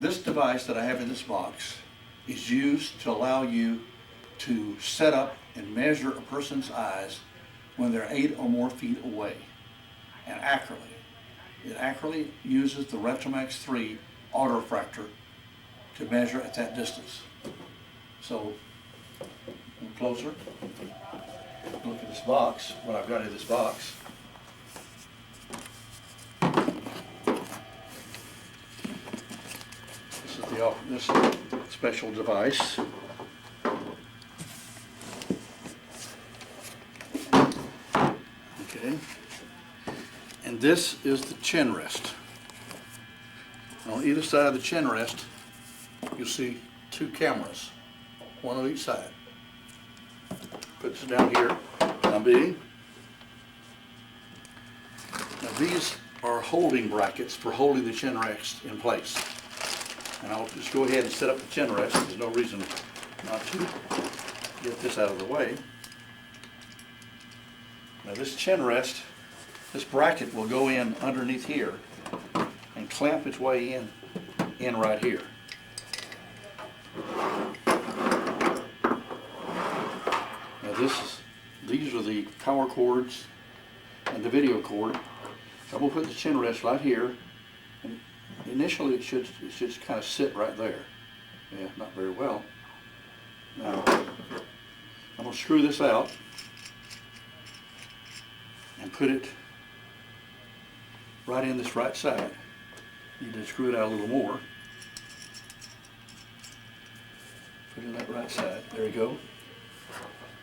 This device that I have in this box is used to allow you to set up and measure a person's eyes when they're 8 or more feet away, and accurately. It accurately uses the Retromax 3 autorefractor to measure at that distance. So, closer, look at this box, what I've got in this box. This special device. Okay. And this is the chin rest. On either side of the chin rest, you'll see 2 cameras, one on each side. Put this down here, down B. Now these are holding brackets for holding the chin rest in place. And I'll just go ahead and set up the chin rest. There's no reason not to get this out of the way. Now this chin rest, this bracket will go in underneath here and clamp its way in right here. Now these are the power cords and the video cord. I'm going to put the chin rest right here. And initially it should kind of sit right there. Yeah, not very well. Now I'm going to screw this out and put it right in this right side. Need to screw it out a little more. Put it in that right side. There we go.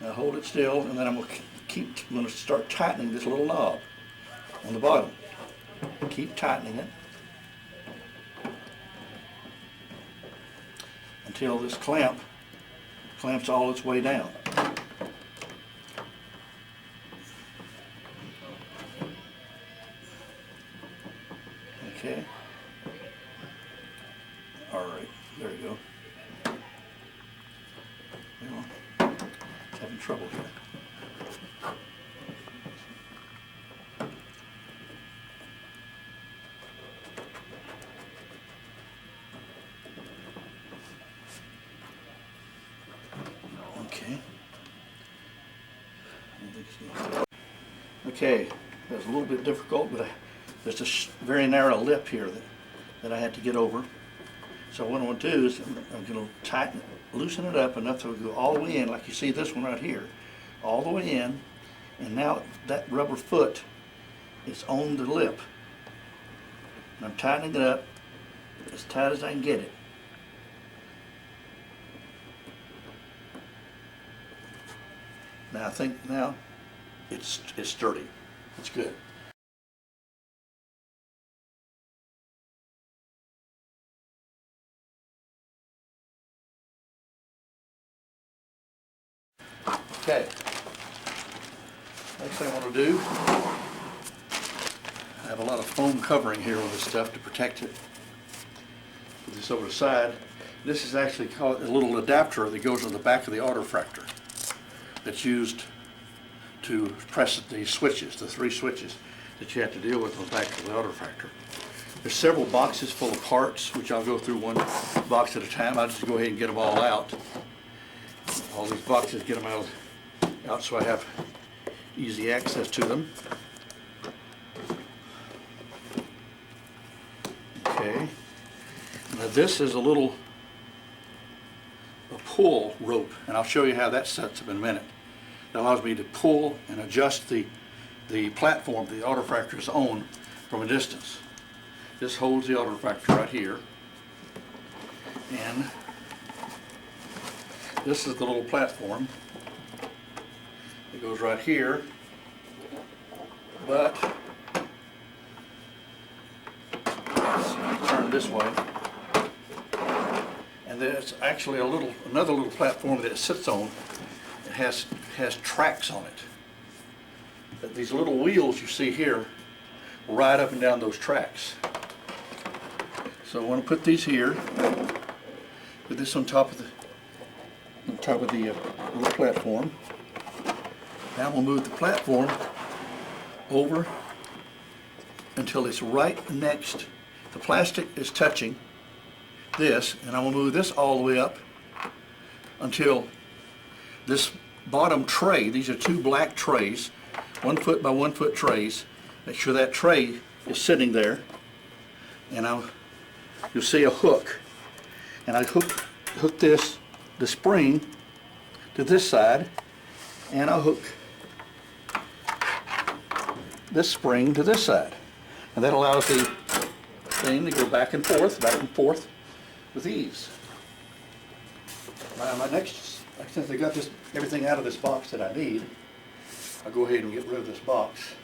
Now hold it still, and then I'm going to start tightening this little knob on the bottom. Keep tightening it until this clamps all its way down. Okay. All right, there you go. Well, having trouble here. Okay, that was a little bit difficult, but there's a very narrow lip here that I had to get over. So what I'm going to do is I'm going to loosen it up enough to go all the way in, like you see this one right here, all the way in, and now that rubber foot is on the lip. And I'm tightening it up as tight as I can get it. Now I think now it's sturdy. It's good. Okay. Next thing I want to do, I have a lot of foam covering here on this stuff to protect it. Put this over the side. This is actually called a little adapter that goes on the back of the autorefractor. That's used to press the switches, the 3 switches that you have to deal with on the back of the autorefractor. There's several boxes full of parts, which I'll go through one box at a time. I'll just go ahead and get them all out. All these boxes, get them out so I have easy access to them. Okay. Now this is a pull rope, and I'll show you how that sets up in a minute. That allows me to pull and adjust the platform the autorefractor is on from a distance. This holds the autorefractor right here, and this is the little platform. It goes right here, but let's turn this way. And there's actually another little platform that it sits on. It has tracks on it. But these little wheels you see here will ride up and down those tracks. So I want to put these here. Put this on top of the little platform. Now we'll move the platform over until it's right next. The plastic is touching this, and I'm going to move this all the way up until this bottom tray, these are two black trays, 1 foot by 1 foot trays. Make sure that tray is sitting there, and you'll see a hook, and I hook the spring to this side, and I'll hook this spring to this side, and that allows the thing to go back and forth with ease. Now my next, since I got everything out of this box that I need, I'll go ahead and get rid of this box.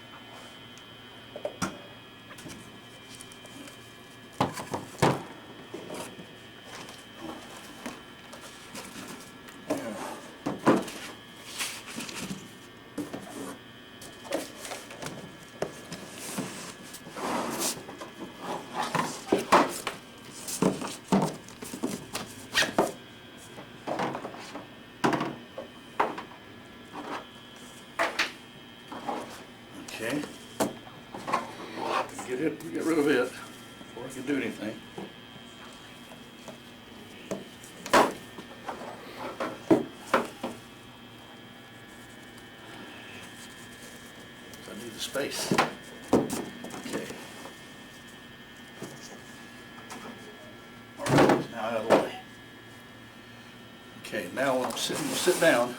Okay, get rid of it before I can do anything. So I need the space. Okay. All right, it's now out of the way. Okay, now when I'm sit down.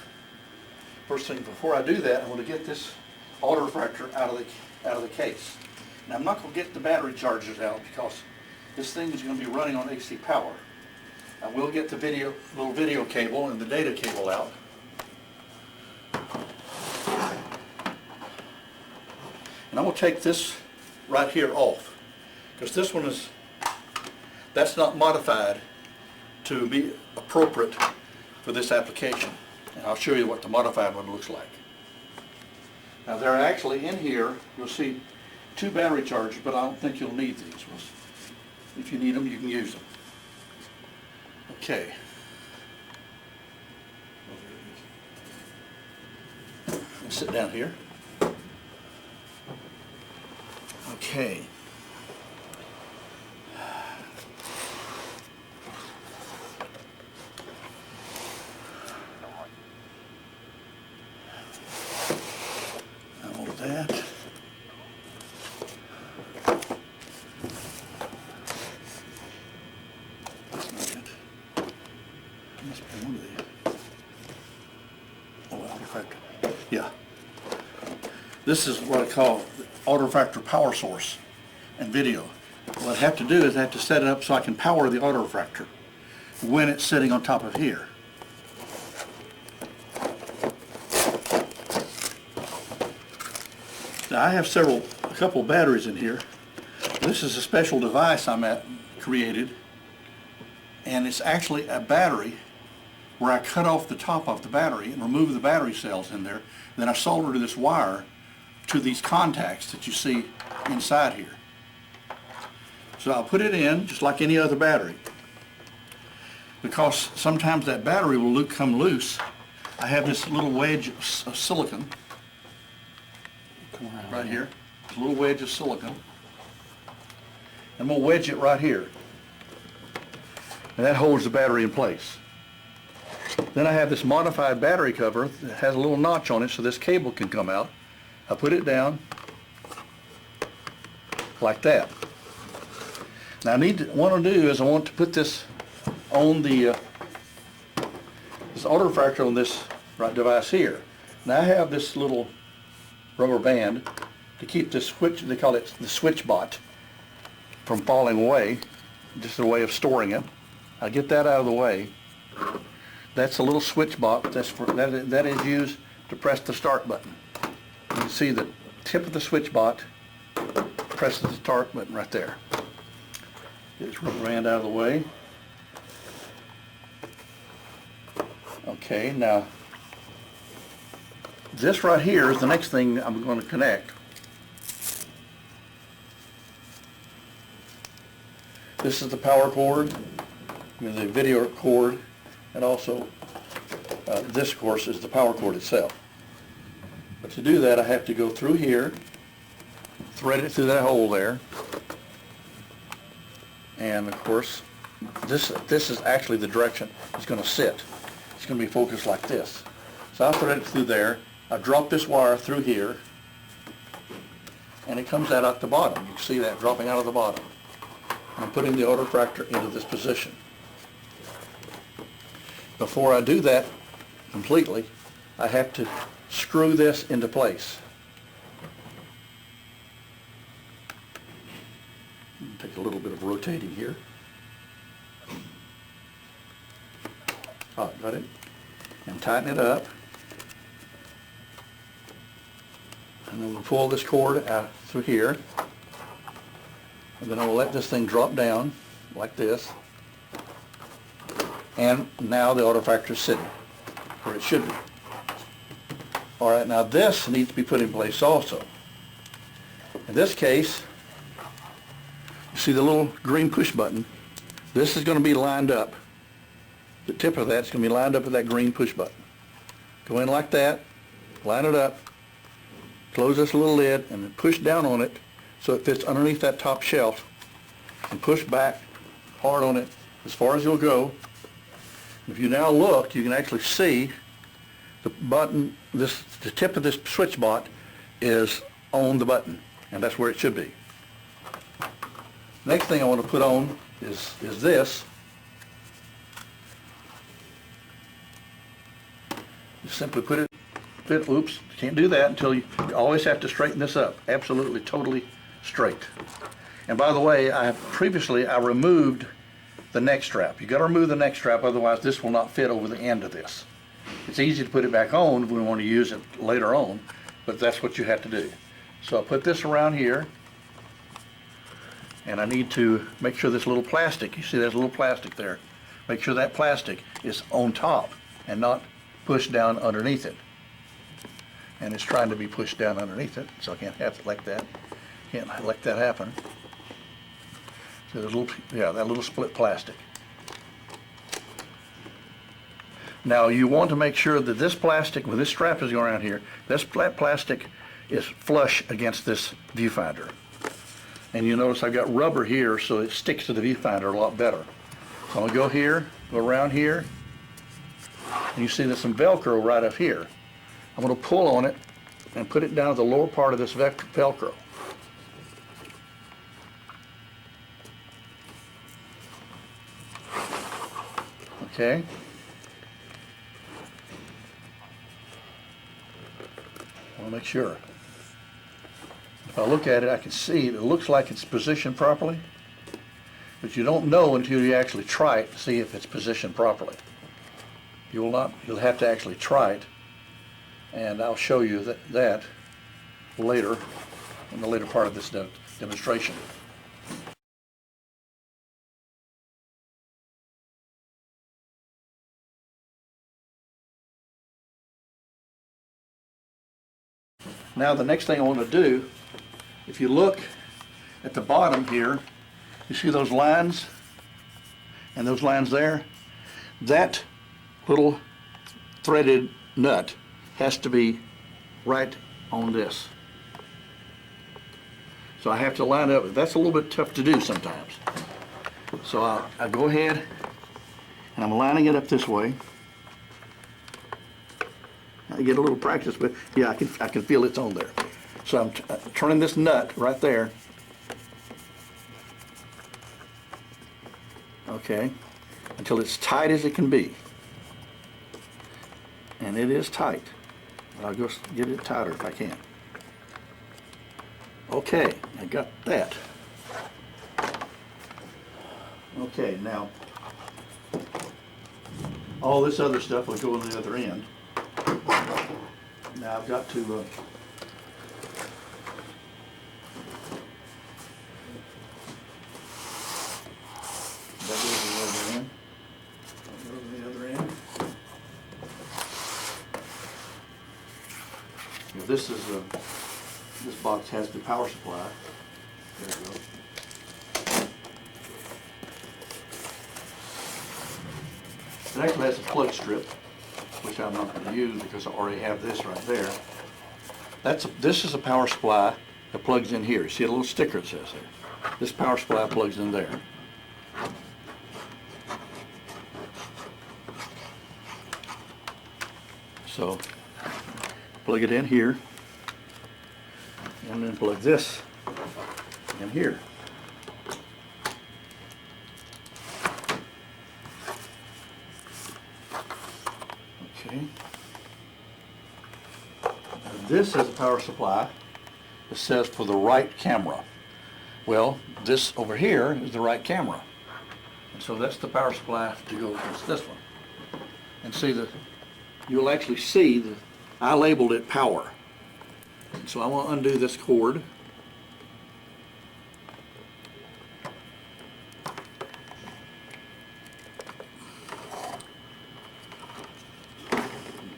First thing, before I do that, I want to get this auto refractor out of the case. Now I'm not going to get the battery chargers out because this thing is going to be running on AC power. I will get the little video cable and the data cable out. And I'm going to take this right here off because this one that's not modified to be appropriate for this application. And I'll show you what the modified one looks like. Now they're actually in here, you'll see 2 battery chargers, but I don't think you'll need these. If you need them, you can use them. Okay. I'll sit down here. Okay. That. That's not it. It must be one of these. Oh, auto refractor. Yeah. This is what I call the auto refractor power source and video. What I have to do is I have to set it up so I can power the auto refractor when it's sitting on top of here. Now I have a couple batteries in here. This is a special device created, and it's actually a battery where I cut off the top of the battery and remove the battery cells in there. Then I solder this wire to these contacts that you see inside here. So I'll put it in just like any other battery. Because sometimes that battery will come loose, I have this little wedge of silicon right here, a little wedge of silicon. I'm going to wedge it right here. And that holds the battery in place. Then I have this modified battery cover that has a little notch on it so this cable can come out. I put it down like that. Now what I do is I want to put this on this auto refractor on this device here. Now I have this little rubber band to keep this switch, they call it the switch bot, from falling away, just a way of storing it. I get that out of the way. That's a little switch bot that is used to press the start button. You can see the tip of the switch bot presses the start button right there. Get this rubber band out of the way. Okay, now this right here is the next thing I'm going to connect. This is the power cord, the video cord, and also this, of course, is the power cord itself. But to do that, I have to go through here, thread it through that hole there, and of course, this is actually the direction it's going to sit. It's going to be focused like this. So I'll thread it through there. I drop this wire through here, and it comes out at the bottom. You can see that dropping out of the bottom. I'm putting the autorefractor into this position. Before I do that completely, I have to screw this into place. Take a little bit of rotating here. Oh, got it? And tighten it up. And then we'll pull this cord out through here. And then I will let this thing drop down like this. And now the autorefractor is sitting where it should be. All right, now this needs to be put in place also. In this case, you see the little green push button. This is going to be lined up. The tip of that's going to be lined up with that green push button. Go in like that, line it up, close this little lid, and then push down on it so it fits underneath that top shelf, and push back hard on it as far as you'll go. If you now look, you can actually see the button, the tip of this switch bot is on the button, and that's where it should be. Next thing I want to put on is this. You simply put it, oops, can't do that until you always have to straighten this up. Absolutely, totally straight. And by the way, previously I removed the neck strap. You got to remove the neck strap, otherwise this will not fit over the end of this. It's easy to put it back on if we want to use it later on, but that's what you have to do. So I put this around here, and I need to make sure this little plastic, you see there's a little plastic there, make sure that plastic is on top and not pushed down underneath it. And it's trying to be pushed down underneath it, so I can't have it like that. Can't let that happen. So there's a little, yeah, that little split plastic. Now you want to make sure that this plastic, when this strap is going around here, this plastic is flush against this viewfinder. And you notice I've got rubber here so it sticks to the viewfinder a lot better. So I'm going to go here, go around here, and you see there's some Velcro right up here. I'm going to pull on it and put it down to the lower part of this Velcro. Okay. I want to make sure. If I look at it, I can see it looks like it's positioned properly, but you don't know until you actually try it to see if it's positioned properly. You'll have to actually try it, and I'll show you that later, in the later part of this demonstration. Now the next thing I want to do, if you look at the bottom here, you see those lines and those lines there? That little threaded nut has to be right on this. So I have to line up. That's a little bit tough to do sometimes. So I go ahead and I'm lining it up this way. I get a little practice, but yeah, I can feel it's on there. So I'm turning this nut right there. Okay, until it's tight as it can be. And it is tight. I'll just get it tighter if I can. Okay, I got that. Okay, now all this other stuff will go on the other end. Now I've got to that goes to the other end. That goes to the other end. Now this is this box has the power supply. There we go. It actually has a plug strip, which I'm not going to use because I already have this right there. This is a power supply that plugs in here. You see a little sticker that says there. This power supply plugs in there. So plug it in here, and then plug this in here. Okay. Now this has a power supply. It says for the right camera. Well, this over here is the right camera. And so that's the power supply to go against this one. And see you'll actually see that I labeled it power. And so I want to undo this cord.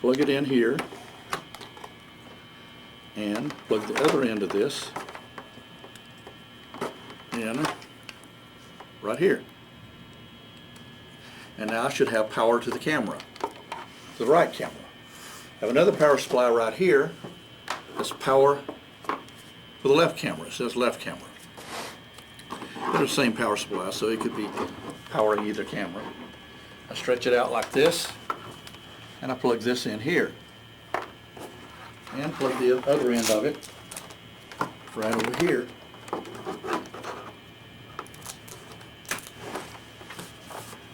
Plug it in here and plug the other end of this in right here. And now I should have power to the camera, to the right camera. I have another power supply right here that's power for the left camera. It says left camera. They're the same power supply, so it could be powering either camera. I stretch it out like this, and I plug this in here. And plug the other end of it right over here.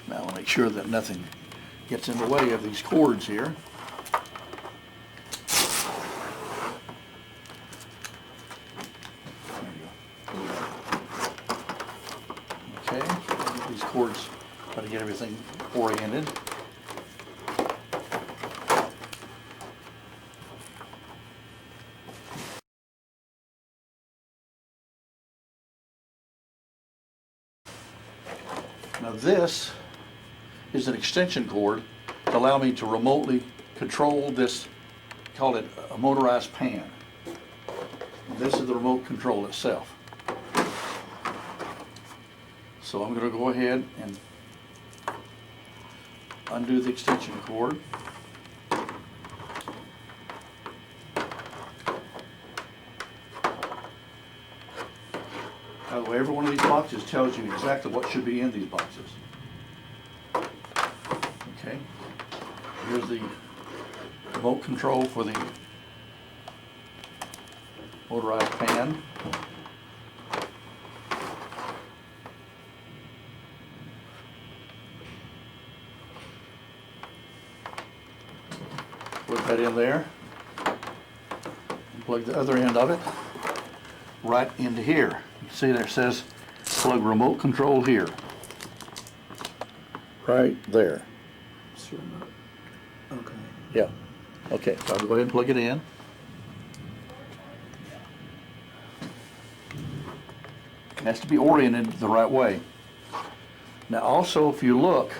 Now I'll make sure that nothing gets in the way of these cords here. There you go. Okay, these cords, try to get everything oriented. Now this is an extension cord to allow me to remotely control this, call it a motorized pan. This is the remote control itself. So I'm going to go ahead and undo the extension cord. By the way, every one of these boxes tells you exactly what should be in these boxes. Okay, here's the remote control for the motorized pan. Put that in there and plug the other end of it right into here. You can see there it says plug remote control here. Right there. Okay. Yeah. Okay, so I'll go ahead and plug it in. It has to be oriented the right way. Now also, if you look,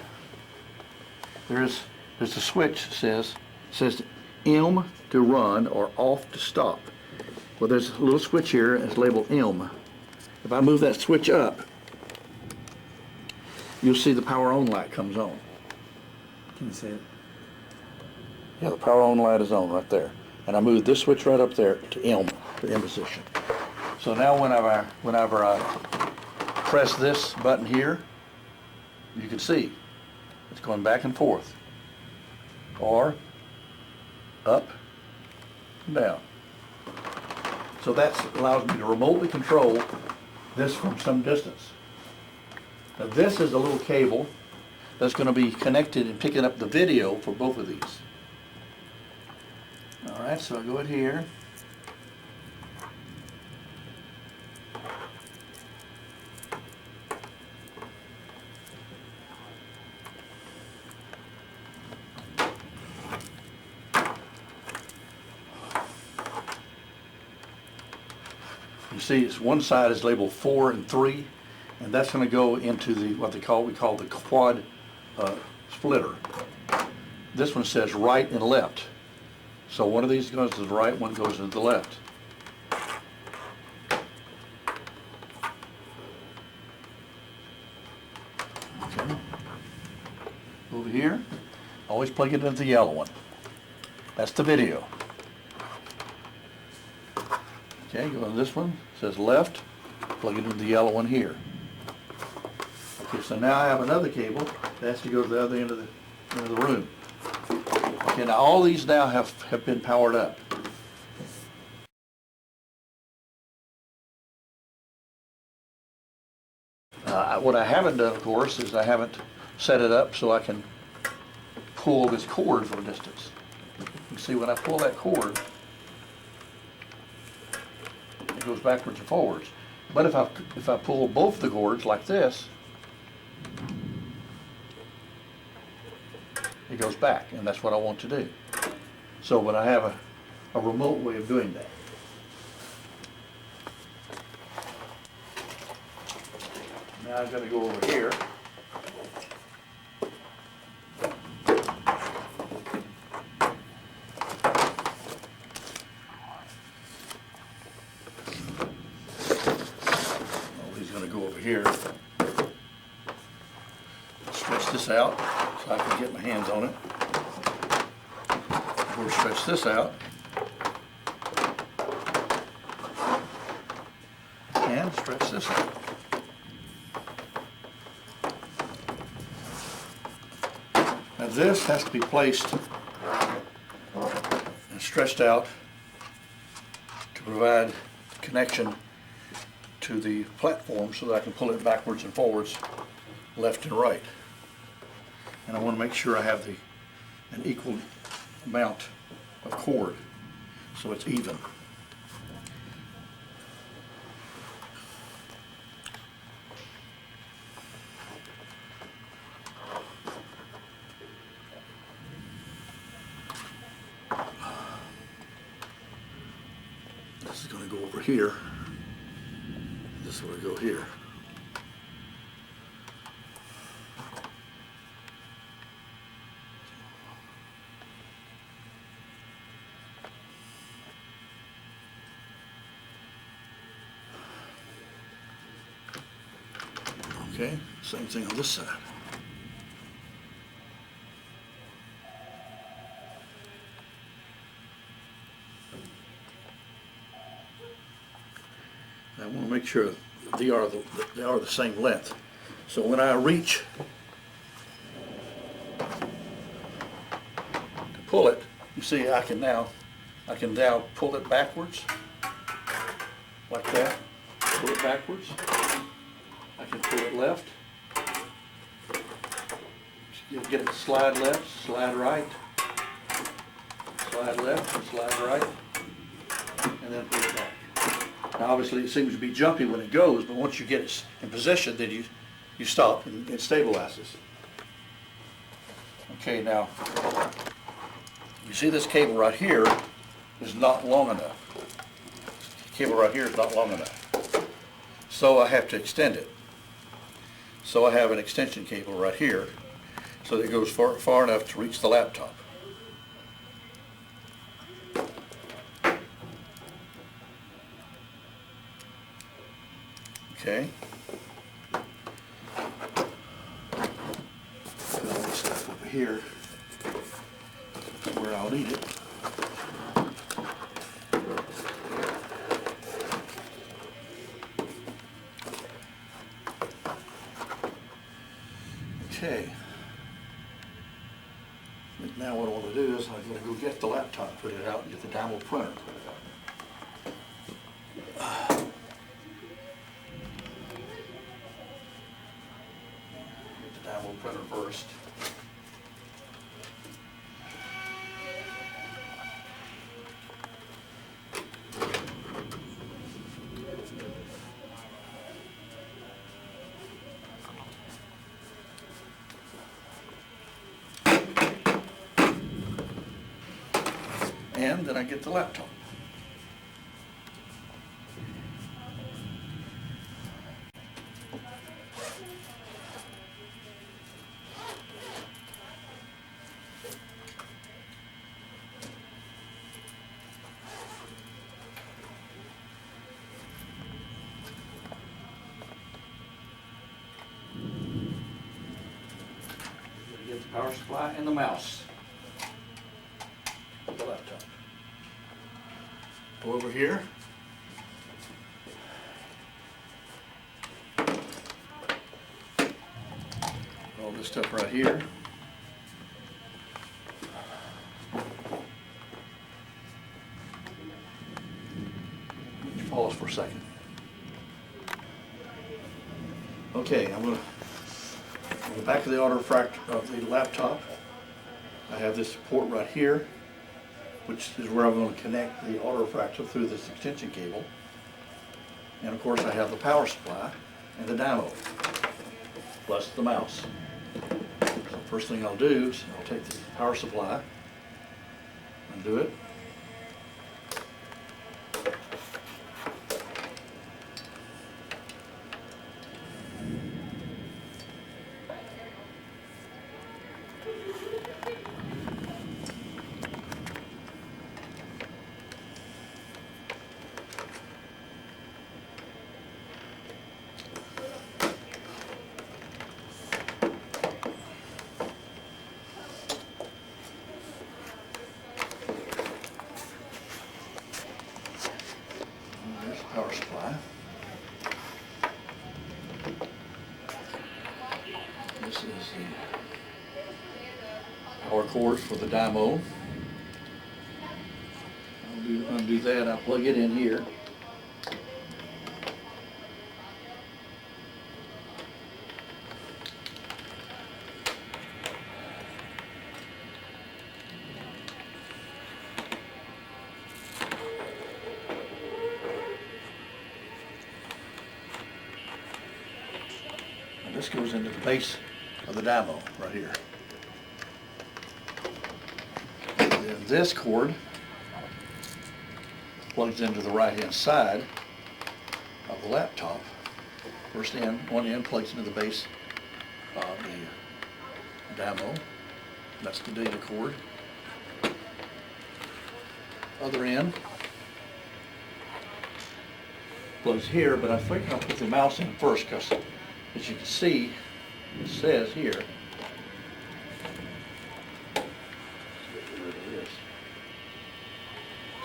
there's a switch that says M to run or off to stop. Well, there's a little switch here and it's labeled M. If I move that switch up, you'll see the power on light comes on. Can you see it? Yeah, the power on light is on right there. And I move this switch right up there to M, the M position. So now whenever I press this button here, you can see it's going back and forth, or up and down. So that allows me to remotely control this from some distance. Now this is a little cable that's going to be connected and picking up the video for both of these. All right, so I go in here. You see, it's one side is labeled 4 and 3, and that's going to go into the what we call the quad splitter. This one says right and left. So one of these goes to the right, one goes to the left. Okay. Over here, always plug it into the yellow one. That's the video. Okay, go to this one, it says left, plug it into the yellow one here. Okay, so now I have another cable that has to go to the other end of the room. Okay, now all these now have been powered up. What I haven't done, of course, is I haven't set it up so I can pull this cord from a distance. You see, when I pull that cord, it goes backwards and forwards. But if I pull both the cords like this, it goes back, and that's what I want to do. So, but I have a remote way of doing that. Now I'm going to go over here. Oh, he's going to go over here. Stretch this out so I can get my hands on it. We'll stretch this out. And stretch this out. Now this has to be placed and stretched out to provide connection to the platform so that I can pull it backwards and forwards, left and right. And I want to make sure I have an equal amount of cord so it's even. This is going to go over here. This is going to go here. Okay, same thing on this side. I want to make sure they are the same length. So when I reach to pull it, you see I can now pull it backwards like that. Pull it backwards. I can pull it left. You'll get it to slide left, slide right, slide left, slide right, and then pull it back. Now obviously it seems to be jumpy when it goes, but once you get it in position, then you stop and it stabilizes. Okay, now you see this cable right here is not long enough. The cable right here is not long enough. So I have to extend it. So I have an extension cable right here so that it goes far enough to reach the laptop. Okay. Put all this stuff over here. That's where I'll need it. Okay. Now what I want to do is I'm going to go get the laptop, put it out, and get the download printer. Get the download printer first. And then I get the laptop. Get the power supply and the mouse. The laptop. Go over here. All this stuff right here. Okay, I'm gonna, on the back of the auto refractor of the laptop, I have this port right here, which is where I'm going to connect the auto refractor through this extension cable. And of course I have the power supply and the dynamo, plus the mouse. So first thing I'll do is I'll take the power supply, undo it. There's the power supply. This is the power cord for the dynamo. I'll undo that, I'll plug it in here. And this goes into the base of the dynamo right here. And then this cord plugs into the right-hand side of the laptop. First end, one end plugs into the base of the dynamo. That's the data cord. Other end plugs here, but I think I'll put the mouse in first because, as you can see, it says here.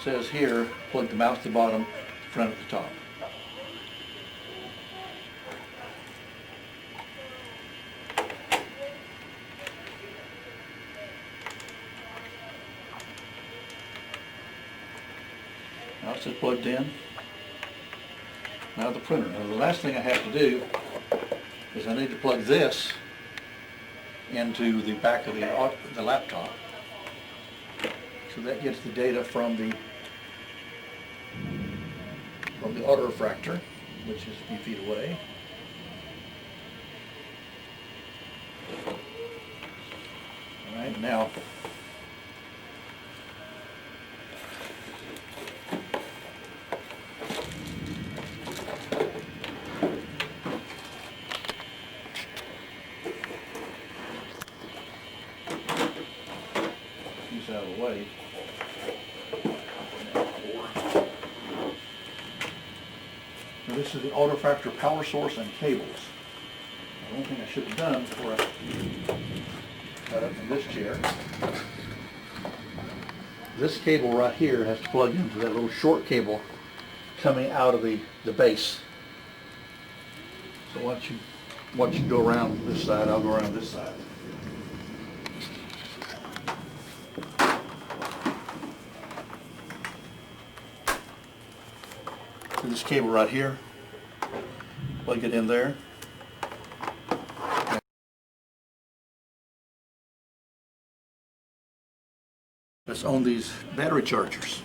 Says here, plug the mouse to the bottom, front at the top. Now it's just plugged in. Now the printer. Now the last thing I have to do is I need to plug this into the back of the laptop. So that gets the data from the auto refractor, which is a few feet away. All right, now these out of the way. Now this is the auto refractor power source and cables. The one thing I should have done before I got up from this chair, this cable right here has to plug into that little short cable coming out of the base. So once you go around this side, I'll go around this side. So this cable right here, plug it in there. That's on these battery chargers.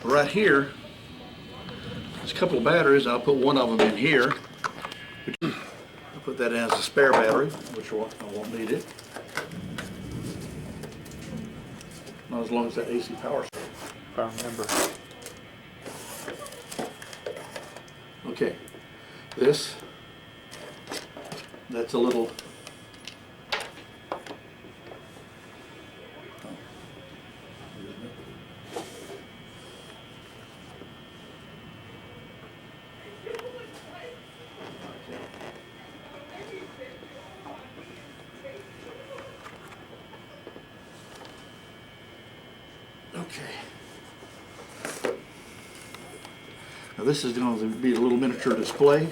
Right here, there's a couple of batteries. I'll put one of them in here. I'll put that in as a spare battery, which I won't need it. Not as long as that AC power. If I remember. Okay, that's a little, okay. Now this is going to be a little miniature display,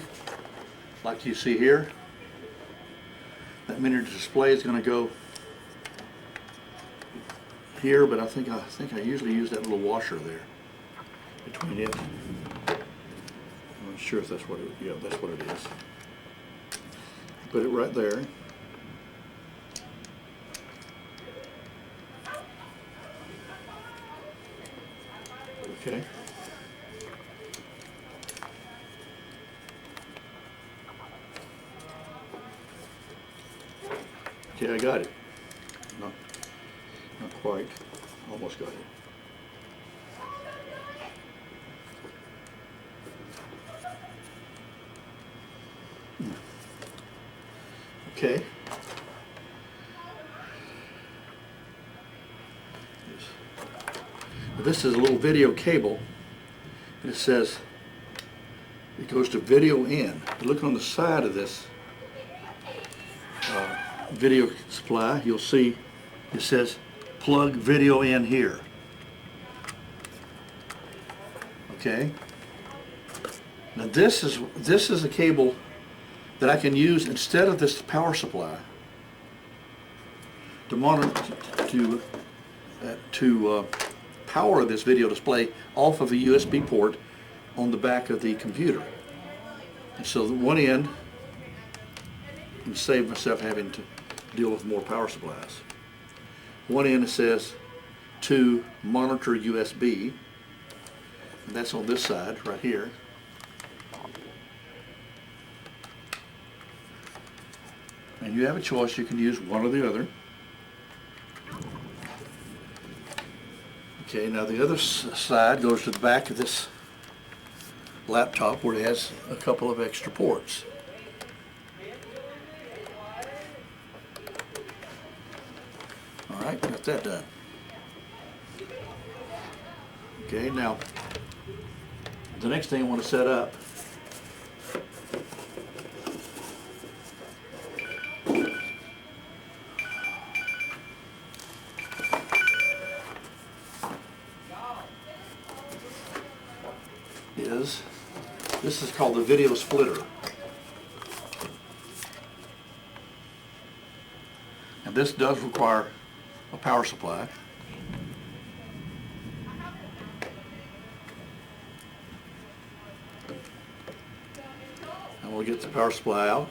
like you see here. That miniature display is going to go here, but I think I usually use that little washer there between it. I'm going to sure if that's what it, yeah, that's what it is. Put it right there. Okay. Okay, I got it. Not quite. Almost got it. Okay. This is a little video cable, and it says it goes to video in. Look on the side of this video supply, you'll see it says plug video in here. Okay. Now this is a cable that I can use instead of this power supply to monitor to power this video display off of a USB port on the back of the computer. And so the one end can save myself having to deal with more power supplies. One end it says to monitor USB, and that's on this side right here. And you have a choice, you can use one or the other. Okay, now the other side goes to the back of this laptop where it has a couple of extra ports. All right, got that done. Okay, now the next thing I want to set up this is called the video splitter. And this does require a power supply. And we'll get the power supply out.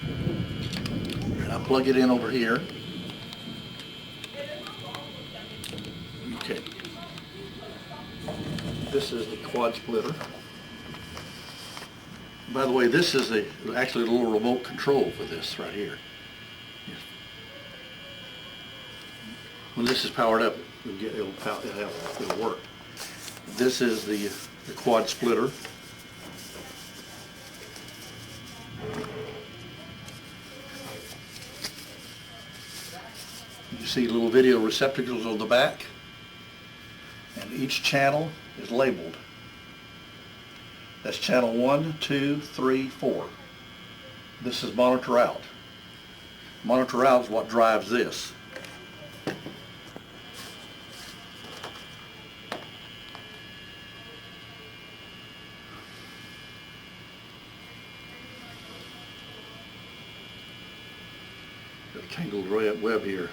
And I'll plug it in over here. Okay. This is the quad splitter. By the way, this is actually a little remote control for this right here. When this is powered up, it'll work. This is the quad splitter. You see little video receptacles on the back, and each channel is labeled. That's channel 1, 2, 3, 4. This is monitor out. Monitor out is what drives this. Got a tangled web here.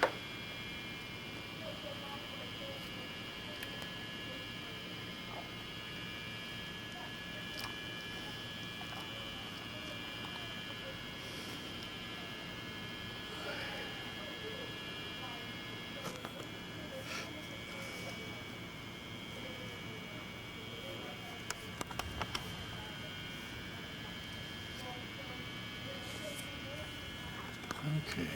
Okay.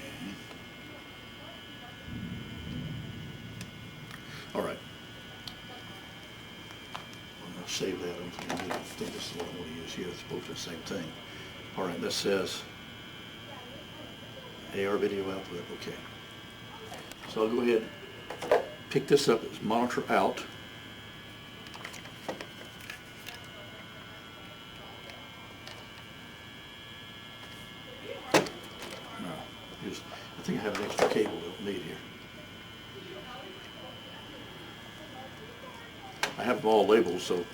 All right. I'm going to save that. I think this is what I want to use here. It's both the same thing. All right, this says AR video output. Okay. So I'll go ahead and pick this up as monitor out. I think I have an extra cable we'll need here. I have them all labeled, so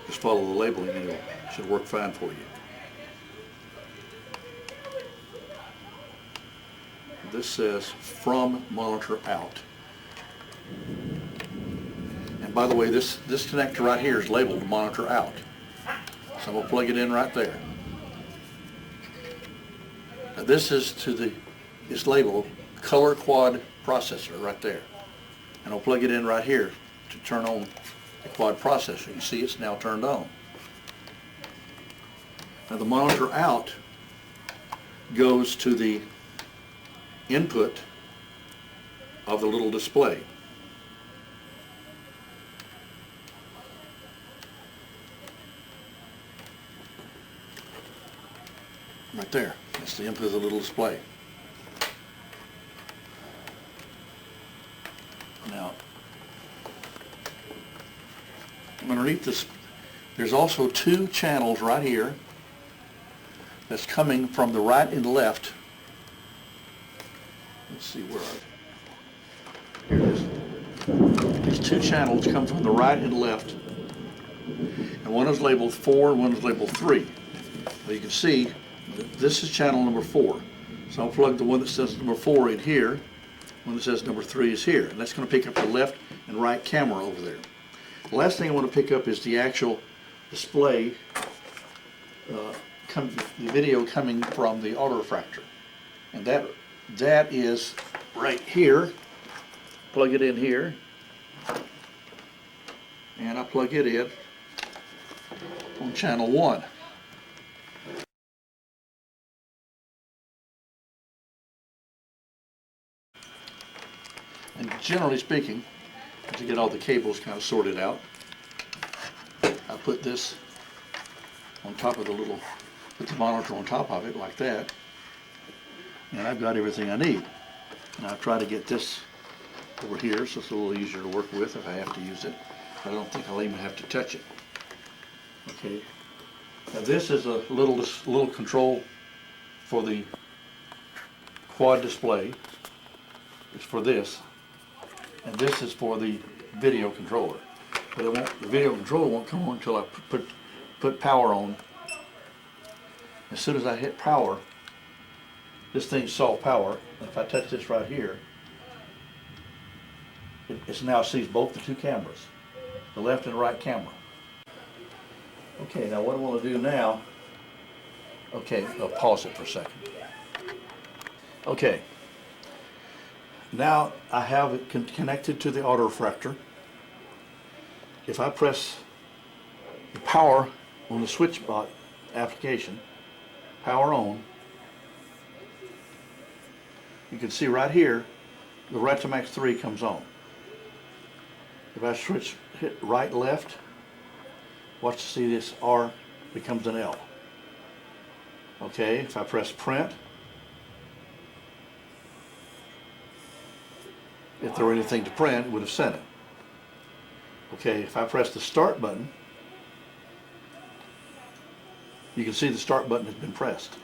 just follow the labeling and it should work fine for you. This says from monitor out. And by the way, this connector right here is labeled monitor out. So we'll plug it in right there. Now this is it's labeled color quad processor right there. And I'll plug it in right here to turn on the quad processor. You see it's now turned on. Now the monitor out goes to the input of the little display. Right there, that's the input of the little display. Now, underneath this, there's also two channels right here that's coming from the right and left. Let's see where here it is. These two channels come from the right and left, and one is labeled 4 and one is labeled 3. Well, you can see that this is channel number 4. So I'll plug the one that says number 4 in here, one that says number 3 is here, and that's going to pick up the left and right camera over there. The last thing I want to pick up is the actual display, the video coming from the autorefractor, and that is right here. Plug it in here, and I plug it in on channel 1. And generally speaking, to get all the cables kind of sorted out, I put this on top of put the monitor on top of it like that, and I've got everything I need. And I'll try to get this over here so it's a little easier to work with if I have to use it. I don't think I'll even have to touch it. Okay. Now this is a little control for the quad display. It's for this. And this is for the video controller. But the video controller won't come on until I put power on. As soon as I hit power, this thing saw power, and if I touch this right here, it now sees both the two cameras, the left and right camera. Okay, now what I want to do now, okay, I'll pause it for a second. Okay, now I have it connected to the autorefractor. If I press the power on the switch bot application, power on, you can see right here, the Retromax 3 comes on. If I hit right, left, watch to see this R becomes an L. Okay, if I press print, if there were anything to print, it would have sent it. Okay, if I press the start button, you can see the start button has been pressed.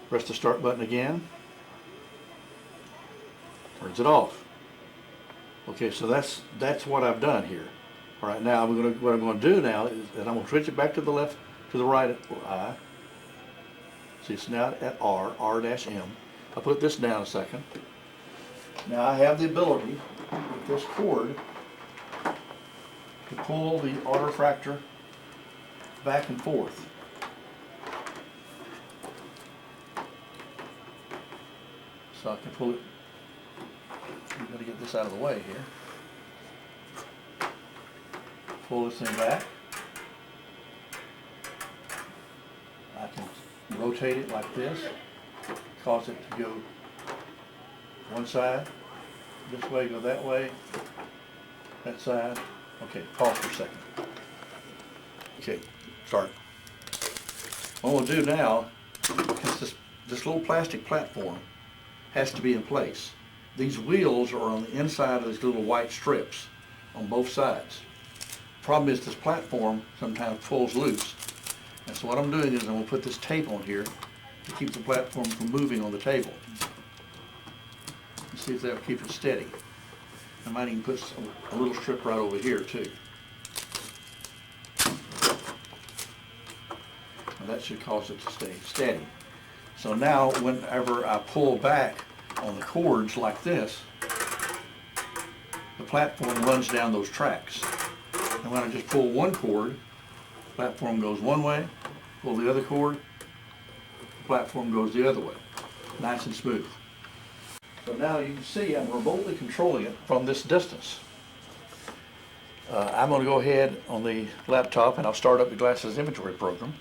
Press the start button again, turns it off. Okay, so that's what I've done here. All right, now what I'm going to do now is I'm going to switch it back to the left, to the right eye. See, it's now at R-M. I'll put this down a second. Now I have the ability with this cord to pull the autorefractor back and forth. So I can pull it. I've got to get this out of the way here. Pull this thing back. I can rotate it like this, cause it to go one side, this way, go that way, that side. Okay, pause for a second. Okay, start. What we'll do now is this little plastic platform has to be in place. These wheels are on the inside of these little white strips on both sides. Problem is this platform sometimes pulls loose. And so what I'm doing is I'm going to put this tape on here to keep the platform from moving on the table. See if that'll keep it steady. I might even put a little strip right over here too. Now that should cause it to stay steady. So now whenever I pull back on the cords like this, the platform runs down those tracks. And when I just pull one cord, the platform goes one way, pull the other cord, the platform goes the other way. Nice and smooth. So now you can see I'm remotely controlling it from this distance. I'm going to go ahead on the laptop and I'll start up the Glasses inventory program.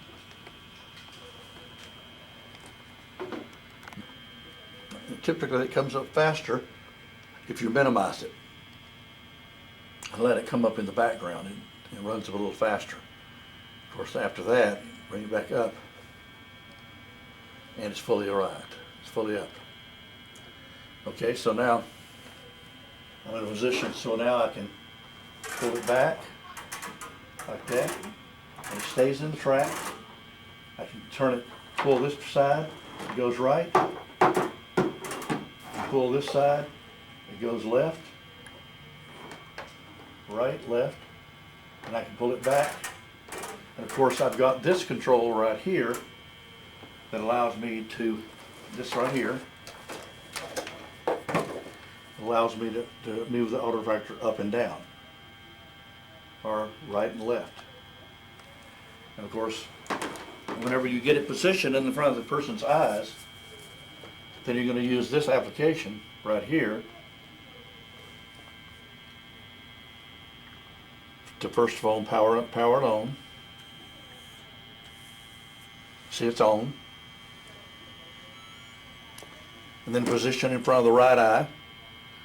Typically it comes up faster if you minimize it and let it come up in the background. It runs a little faster. Of course, after that, bring it back up and it's fully arrived. It's fully up. Okay, so now I'm in a position so now I can pull it back like that and it stays in the track. I can turn it, pull this side, it goes right. Pull this side, it goes left, right, left, and I can pull it back. And of course I've got this control right here that allows me to, this right here, allows me to move the auto refractor up and down, or right and left. And of course, whenever you get it positioned in the front of the person's eyes, then you're going to use this application right here to first of all power it on. See, it's on. And then position in front of the right eye.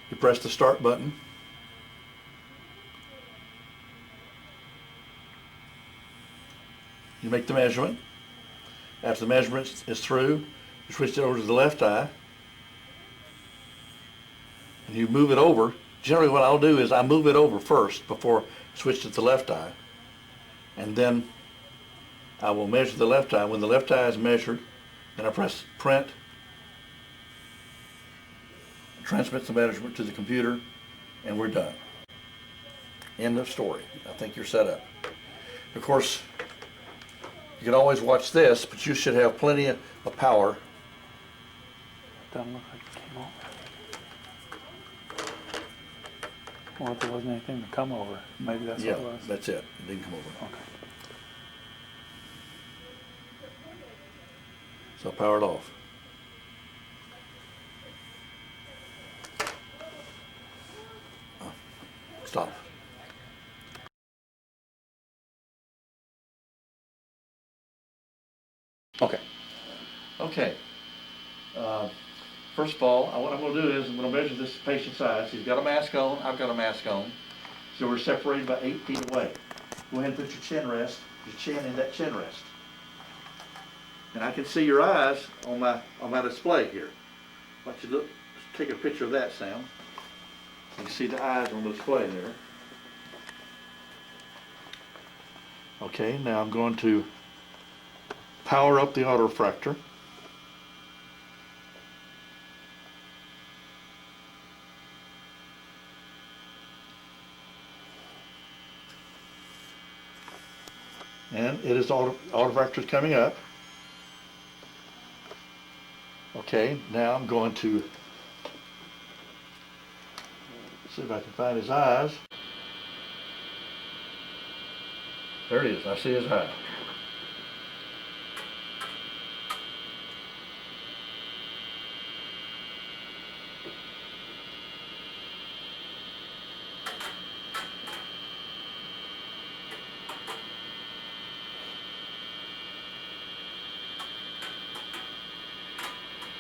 You press the start button. You make the measurement. After the measurement is through, you switch it over to the left eye. And you move it over. Generally what I'll do is I move it over first before I switch to the left eye. And then I will measure the left eye. When the left eye is measured, then I press print. Transmits the measurement to the computer, and we're done. End of story. I think you're set up. Of course, you can always watch this, but you should have plenty of power. Doesn't look like it came over. Or if there wasn't anything to come over, maybe that's Yeah, what it was. that's it. It didn't come over. Okay. So power it off. Stop. Okay. Okay. First of all, what I'm going to do is I'm going to measure this patient's eyes. He's got a mask on. I've got a mask on. So we're separated by 8 feet away. Go ahead and put your chin in that chin rest. And I can see your eyes on my display here. I want you to take a picture of that, Sam. You can see the eyes on the display there. Okay, now I'm going to power up the autorefractor. And it is autorefractor coming up. Okay, now I'm going to see if I can find his eyes. There it is. I see his eye.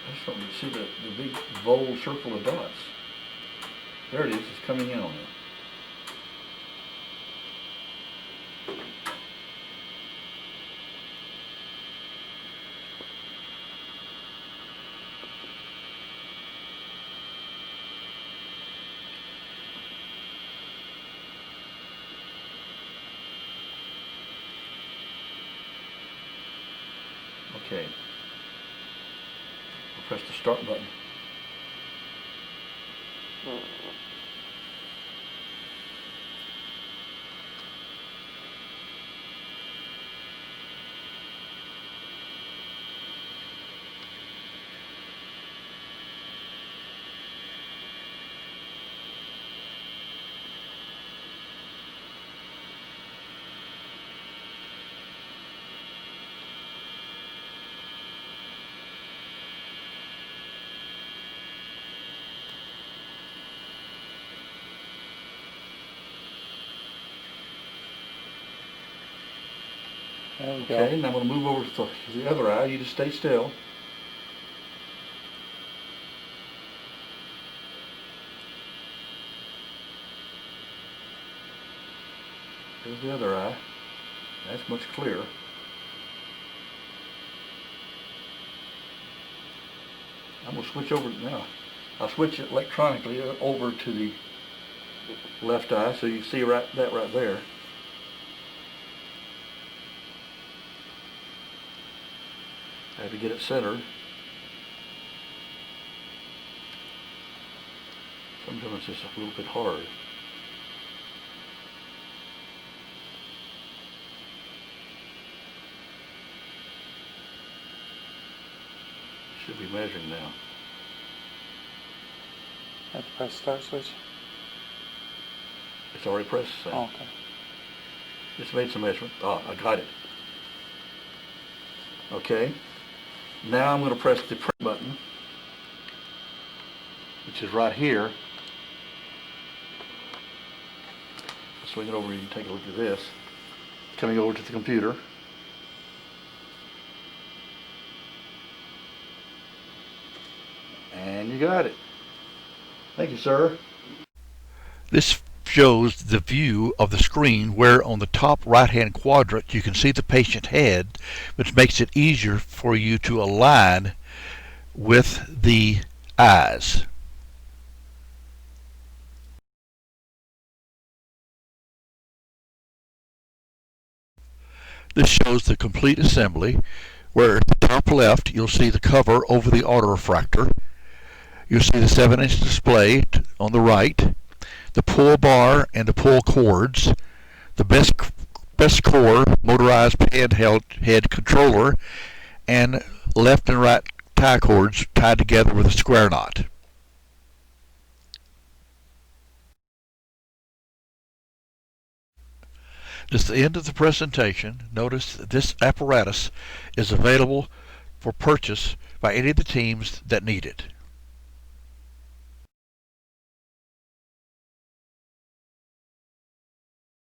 I just don't see the big bold circle of dots. There it is. It's coming in on it. Okay. I'll press the start button. There we go. Okay, now I'm going to move over to the other eye. You just stay still. There's the other eye. That's much clearer. I'm going to switch over now. I'll switch it electronically over to the left eye so you can see that right there. I have to get it centered. Sometimes it's just a little bit hard. Should be measuring now. Have to press start switch. It's already pressed. Oh, okay. Just made some measurement. Ah, I got it. Okay. Now I'm going to press the print button, which is right here. Swing it over and you can take a look at this. Coming over to the computer. And you got it. Thank you, sir. This shows the view of the screen where on the top right-hand quadrant you can see the patient head, which makes it easier for you to align with the eyes. This shows the complete assembly, where at the top left you'll see the cover over the autorefractor. You'll see the 7-inch display on the right, the pull bar and the pull cords, the best core motorized handheld head controller, and left and right tie cords tied together with a square knot. This is the end of the presentation. Notice that this apparatus is available for purchase by any of the teams that need it.